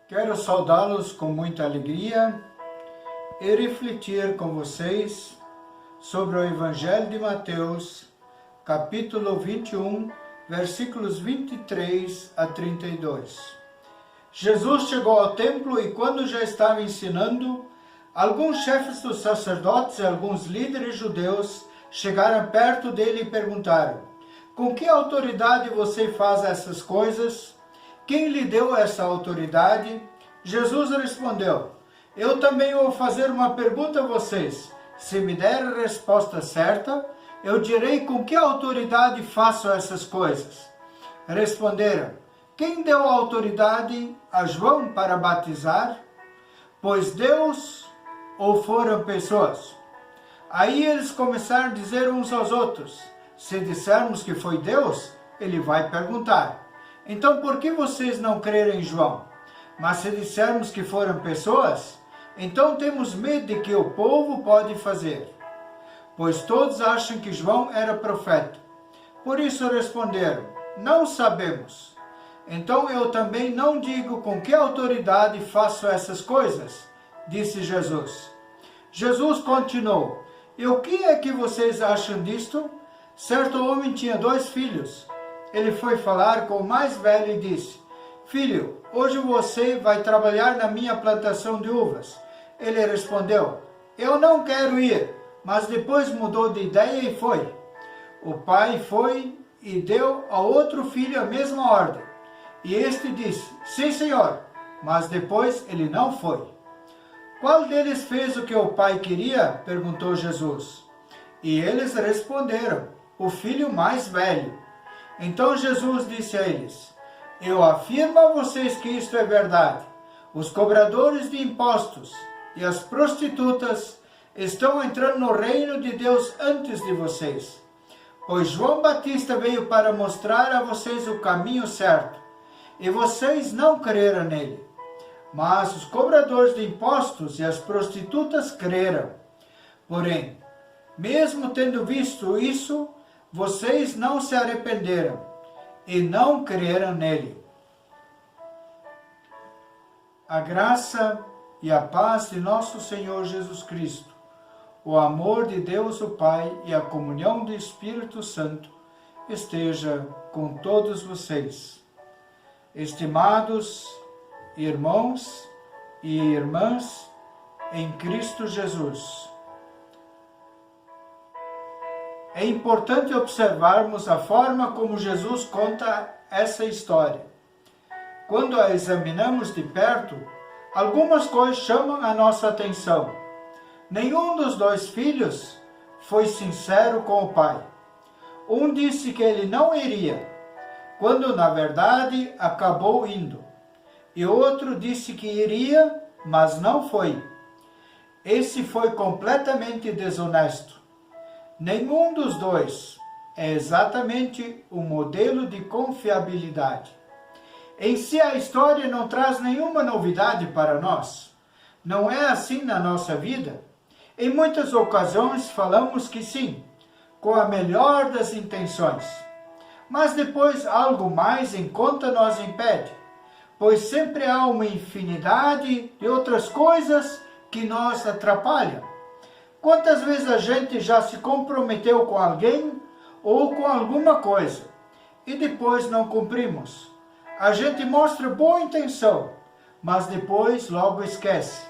Quero saudá-los com muita alegria e refletir com vocês sobre o Evangelho de Mateus, capítulo 21, versículos 23 a 32. Jesus chegou ao templo e, quando já estava ensinando, alguns chefes dos sacerdotes e alguns líderes judeus chegaram perto dele e perguntaram: com que autoridade você faz essas coisas? Quem lhe deu essa autoridade? Jesus respondeu: eu também vou fazer uma pergunta a vocês. Se me der a resposta certa, eu direi com que autoridade faço essas coisas. Responderam: quem deu a autoridade a João para batizar? Pois Deus ou foram pessoas? Aí eles começaram a dizer uns aos outros: se dissermos que foi Deus, ele vai perguntar: então por que vocês não creram em João? Mas se dissermos que foram pessoas, então temos medo de que o povo pode fazer. Pois todos acham que João era profeta. Por isso responderam: não sabemos. Então eu também não digo com que autoridade faço essas coisas, disse Jesus. Jesus continuou: e o que é que vocês acham disto? Certo homem tinha 2 filhos. Ele foi falar com o mais velho e disse: filho, hoje você vai trabalhar na minha plantação de uvas. Ele respondeu: eu não quero ir, mas depois mudou de ideia e foi. O pai foi e deu ao outro filho a mesma ordem. E este disse: sim, senhor, mas depois ele não foi. Qual deles fez o que o pai queria? Perguntou Jesus. E eles responderam: o filho mais velho. Então Jesus disse a eles: eu afirmo a vocês que isto é verdade. Os cobradores de impostos e as prostitutas estão entrando no reino de Deus antes de vocês. Pois João Batista veio para mostrar a vocês o caminho certo, e vocês não creram nele. Mas os cobradores de impostos e as prostitutas creram. Porém, mesmo tendo visto isso, vocês não se arrependeram e não creram nele. A graça e a paz de nosso Senhor Jesus Cristo, o amor de Deus o Pai e a comunhão do Espírito Santo esteja com todos vocês. Estimados irmãos e irmãs em Cristo Jesus, é importante observarmos a forma como Jesus conta essa história. Quando a examinamos de perto, algumas coisas chamam a nossa atenção. Nenhum dos 2 filhos foi sincero com o pai. Um disse que ele não iria, quando na verdade acabou indo. E outro disse que iria, mas não foi. Esse foi completamente desonesto. Nenhum dos 2 é exatamente o modelo de confiabilidade. Em si, a história não traz nenhuma novidade para nós. Não é assim na nossa vida? Em muitas ocasiões falamos que sim, com a melhor das intenções. Mas depois algo mais em conta nos impede, pois sempre há uma infinidade de outras coisas que nos atrapalham. Quantas vezes a gente já se comprometeu com alguém ou com alguma coisa e depois não cumprimos? A gente mostra boa intenção, mas depois logo esquece.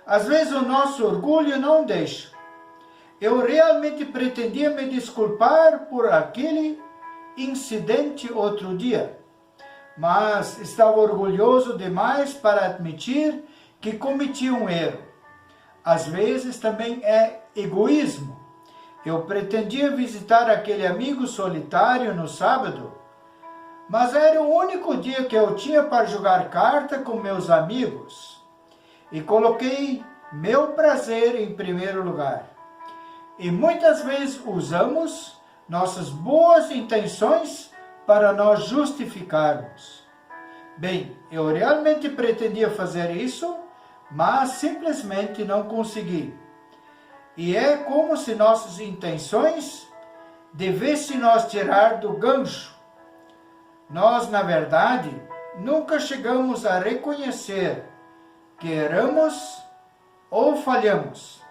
Às vezes o nosso orgulho não deixa. Eu realmente pretendia me desculpar por aquele incidente outro dia, mas estava orgulhoso demais para admitir que cometi um erro. Às vezes também é egoísmo. Eu pretendia visitar aquele amigo solitário no sábado, mas era o único dia que eu tinha para jogar carta com meus amigos. E coloquei meu prazer em primeiro lugar. E muitas vezes usamos nossas boas intenções para nós justificarmos. Bem, eu realmente pretendia fazer isso, mas simplesmente não consegui. E é como se nossas intenções devessem nos tirar do gancho. Nós, na verdade, nunca chegamos a reconhecer que erramos ou falhamos.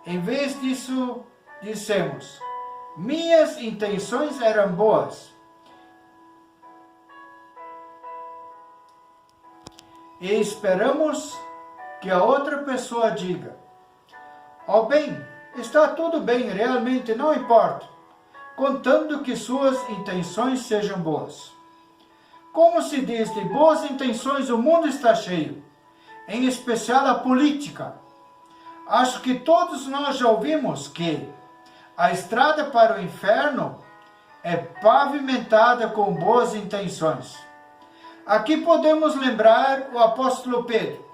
Em vez disso, dissemos: minhas intenções eram boas. E esperamos que a outra pessoa diga: ó bem, está tudo bem, realmente não importa, contando que suas intenções sejam boas. Como se diz, de boas intenções o mundo está cheio, em especial a política. Acho que todos nós já ouvimos que a estrada para o inferno é pavimentada com boas intenções. Aqui podemos lembrar o apóstolo Pedro.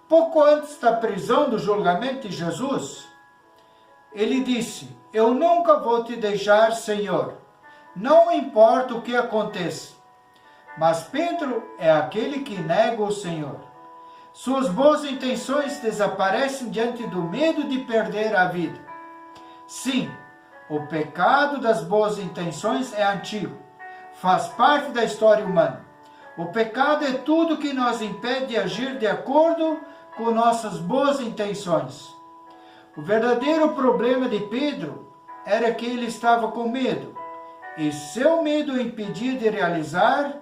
Pouco antes da prisão do julgamento de Jesus, ele disse: eu nunca vou te deixar, Senhor, não importa o que aconteça. Mas Pedro é aquele que nega o Senhor. Suas boas intenções desaparecem diante do medo de perder a vida. Sim, o pecado das boas intenções é antigo, faz parte da história humana. O pecado é tudo que nos impede de agir de acordo com nossas boas intenções. O verdadeiro problema de Pedro era que ele estava com medo, e seu medo o impedia de realizar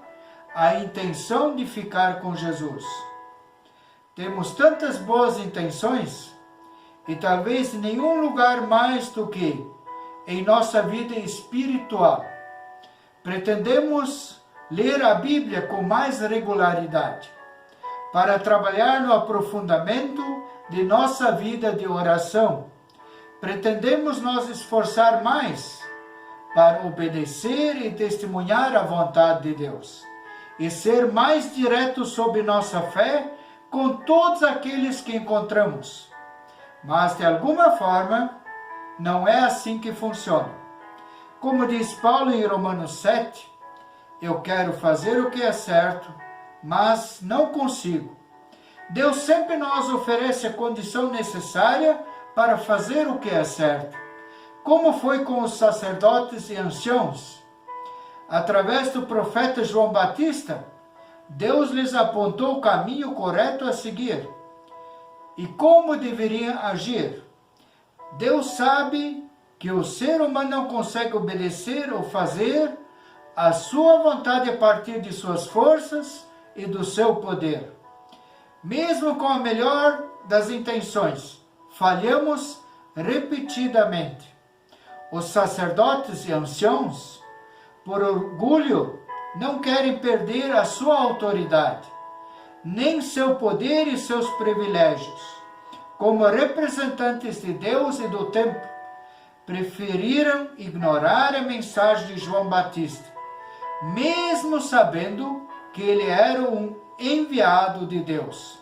a intenção de ficar com Jesus. Temos tantas boas intenções, e talvez em nenhum lugar mais do que em nossa vida espiritual. Pretendemos ler a Bíblia com mais regularidade, para trabalhar no aprofundamento de nossa vida de oração. Pretendemos nos esforçar mais para obedecer e testemunhar a vontade de Deus, e ser mais diretos sobre nossa fé com todos aqueles que encontramos. Mas, de alguma forma, não é assim que funciona. Como diz Paulo em Romanos 7, eu quero fazer o que é certo, mas não consigo. Deus sempre nos oferece a condição necessária para fazer o que é certo. Como foi com os sacerdotes e anciãos? Através do profeta João Batista, Deus lhes apontou o caminho correto a seguir e como deveriam agir. Deus sabe que o ser humano não consegue obedecer ou fazer a sua vontade a partir de suas forças e do seu poder. Mesmo com a melhor das intenções, falhamos repetidamente. Os sacerdotes e anciãos, por orgulho, não querem perder a sua autoridade, nem seu poder e seus privilégios. Como representantes de Deus e do templo, preferiram ignorar a mensagem de João Batista, mesmo sabendo que ele era um enviado de Deus.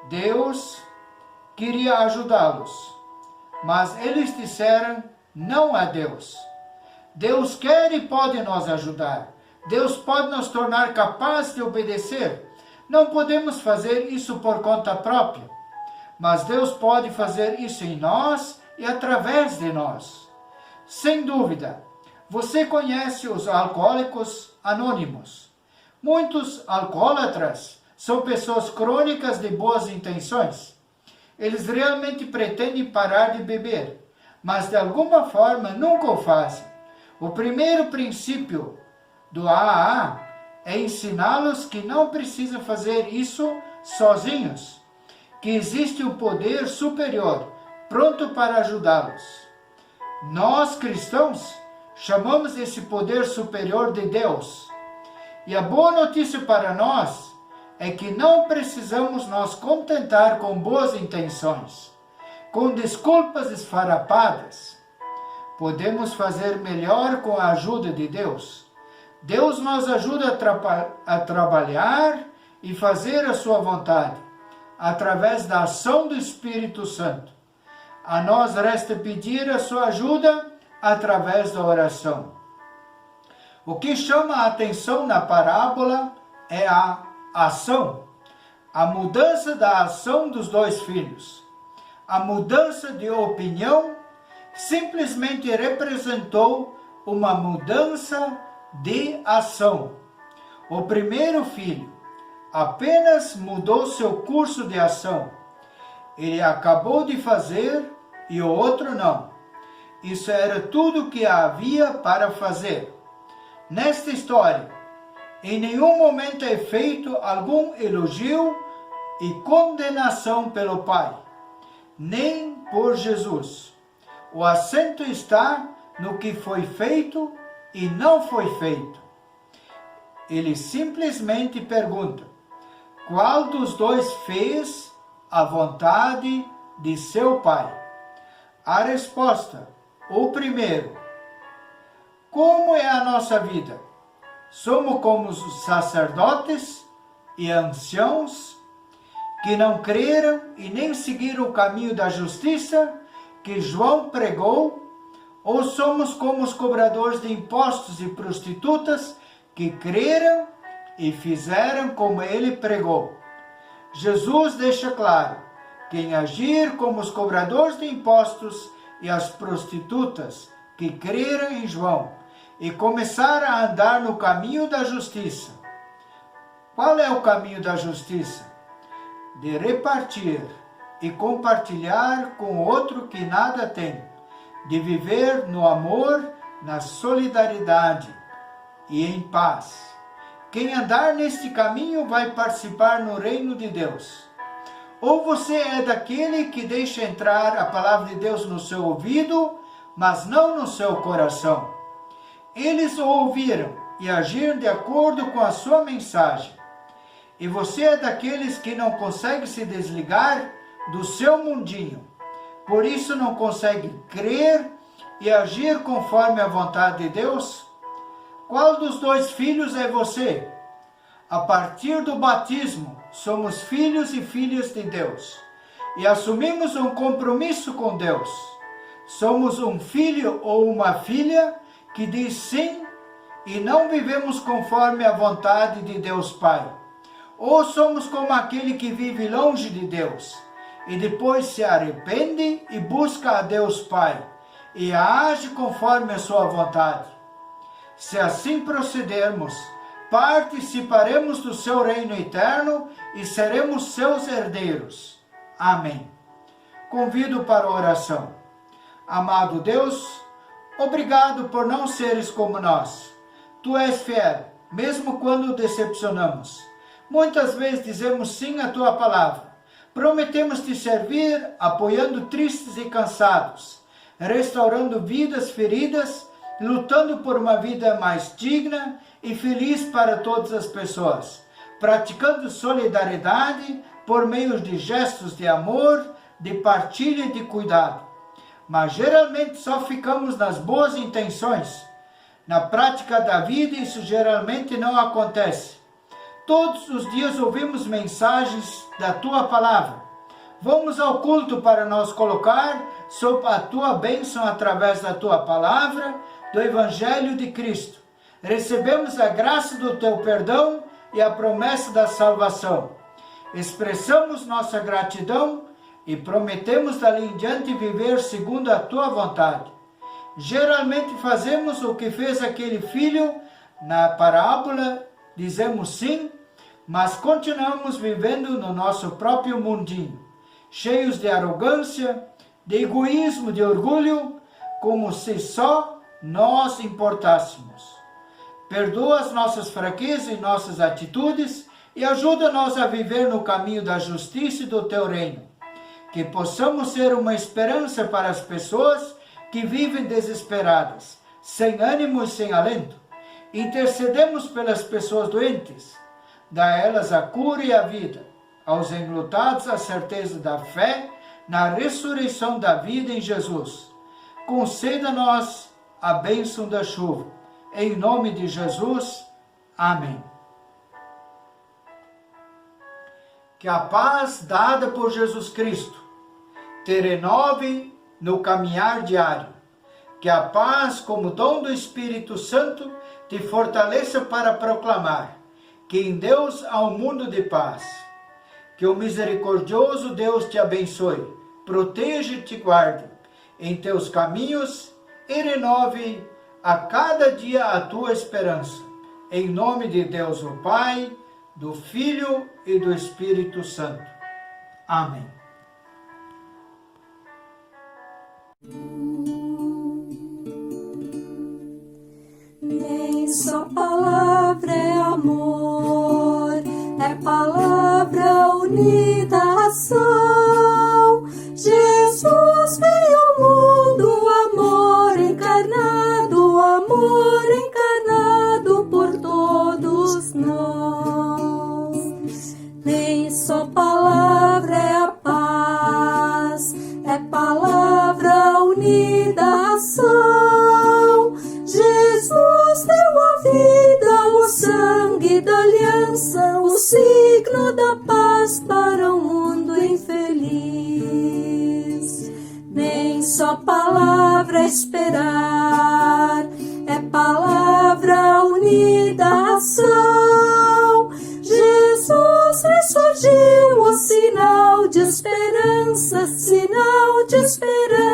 Deus queria ajudá-los, mas eles disseram não a Deus. Deus quer e pode nos ajudar. Deus pode nos tornar capazes de obedecer. Não podemos fazer isso por conta própria, mas Deus pode fazer isso em nós e através de nós. Sem dúvida, você conhece os alcoólicos anônimos. Muitos alcoólatras são pessoas crônicas de boas intenções. Eles realmente pretendem parar de beber, mas de alguma forma nunca o fazem. O primeiro princípio do AA é ensiná-los que não precisam fazer isso sozinhos, que existe um poder superior pronto para ajudá-los. Nós, cristãos, chamamos esse poder superior de Deus. E a boa notícia para nós é que não precisamos nos contentar com boas intenções, com desculpas esfarrapadas. Podemos fazer melhor com a ajuda de Deus. Deus nos ajuda a trabalhar e fazer a sua vontade, através da ação do Espírito Santo. A nós resta pedir a sua ajuda através da oração. O que chama a atenção na parábola é a ação, a mudança da ação dos dois filhos. A mudança de opinião simplesmente representou uma mudança de ação. O primeiro filho apenas mudou seu curso de ação. Ele acabou de fazer e o outro não. Isso era tudo o que havia para fazer. Nesta história, em nenhum momento é feito algum elogio e condenação pelo Pai, nem por Jesus. O acento está no que foi feito e não foi feito. Ele simplesmente pergunta: qual dos dois fez a vontade de seu Pai? A resposta: o primeiro. Como é a nossa vida? Somos como os sacerdotes e anciãos que não creram e nem seguiram o caminho da justiça que João pregou? Ou somos como os cobradores de impostos e prostitutas que creram e fizeram como ele pregou? Jesus deixa claro: quem agir como os cobradores de impostos e as prostitutas que creram em João e começaram a andar no caminho da justiça. Qual é o caminho da justiça? De repartir e compartilhar com o outro que nada tem, de viver no amor, na solidariedade e em paz. Quem andar neste caminho vai participar no reino de Deus. Ou você é daquele que deixa entrar a palavra de Deus no seu ouvido, mas não no seu coração. Eles o ouviram e agiram de acordo com a sua mensagem. E você é daqueles que não consegue se desligar do seu mundinho. Por isso não consegue crer e agir conforme a vontade de Deus? Qual dos dois filhos é você? A partir do batismo, somos filhos e filhas de Deus e assumimos um compromisso com Deus. Somos um filho ou uma filha que diz sim e não vivemos conforme a vontade de Deus Pai. Ou somos como aquele que vive longe de Deus e depois se arrepende e busca a Deus Pai e age conforme a sua vontade. Se assim procedermos, participaremos do seu reino eterno e seremos seus herdeiros. Amém. Convido para a oração. Amado Deus, obrigado por não seres como nós. Tu és fiel, mesmo quando decepcionamos. Muitas vezes dizemos sim à tua palavra. Prometemos te servir, apoiando tristes e cansados, restaurando vidas feridas, lutando por uma vida mais digna e feliz para todas as pessoas, praticando solidariedade por meio de gestos de amor, de partilha e de cuidado. Mas geralmente só ficamos nas boas intenções. Na prática da vida isso geralmente não acontece. Todos os dias ouvimos mensagens da tua palavra. Vamos ao culto para nos colocar sob a tua bênção através da tua palavra, do Evangelho de Cristo. Recebemos a graça do teu perdão e a promessa da salvação. Expressamos nossa gratidão e prometemos dali em diante viver segundo a tua vontade. Geralmente fazemos o que fez aquele filho na parábola, dizemos sim, mas continuamos vivendo no nosso próprio mundinho, cheios de arrogância, de egoísmo, de orgulho, como se só nós importássemos. Perdoa as nossas fraquezas e nossas atitudes e ajuda-nos a viver no caminho da justiça e do teu reino. Que possamos ser uma esperança para as pessoas que vivem desesperadas, sem ânimo e sem alento. Intercedemos pelas pessoas doentes. Dá a elas a cura e a vida. Aos enlutados a certeza da fé na ressurreição da vida em Jesus. Conceda-nos a bênção da chuva. Em nome de Jesus. Amém. Que a paz dada por Jesus Cristo te renove no caminhar diário. Que a paz, como dom do Espírito Santo, te fortaleça para proclamar que em Deus há um mundo de paz. Que o misericordioso Deus te abençoe, proteja e te guarde em teus caminhos e renove a cada dia a tua esperança. Em nome de Deus o Pai, do Filho e do Espírito Santo. Amém. Nem só palavra é amor, é palavra unida à ação. Jesus veio ao mundo, amor encarnado por todos nós. Nem só palavra é a paz, é palavra unida à ação. Jesus deu a vida, o sangue da aliança, o signo da paz para o mundo infeliz. Nem só palavra é esperar, é palavra unida à ação. Jesus ressurgiu, o sinal de esperança, sinal de esperança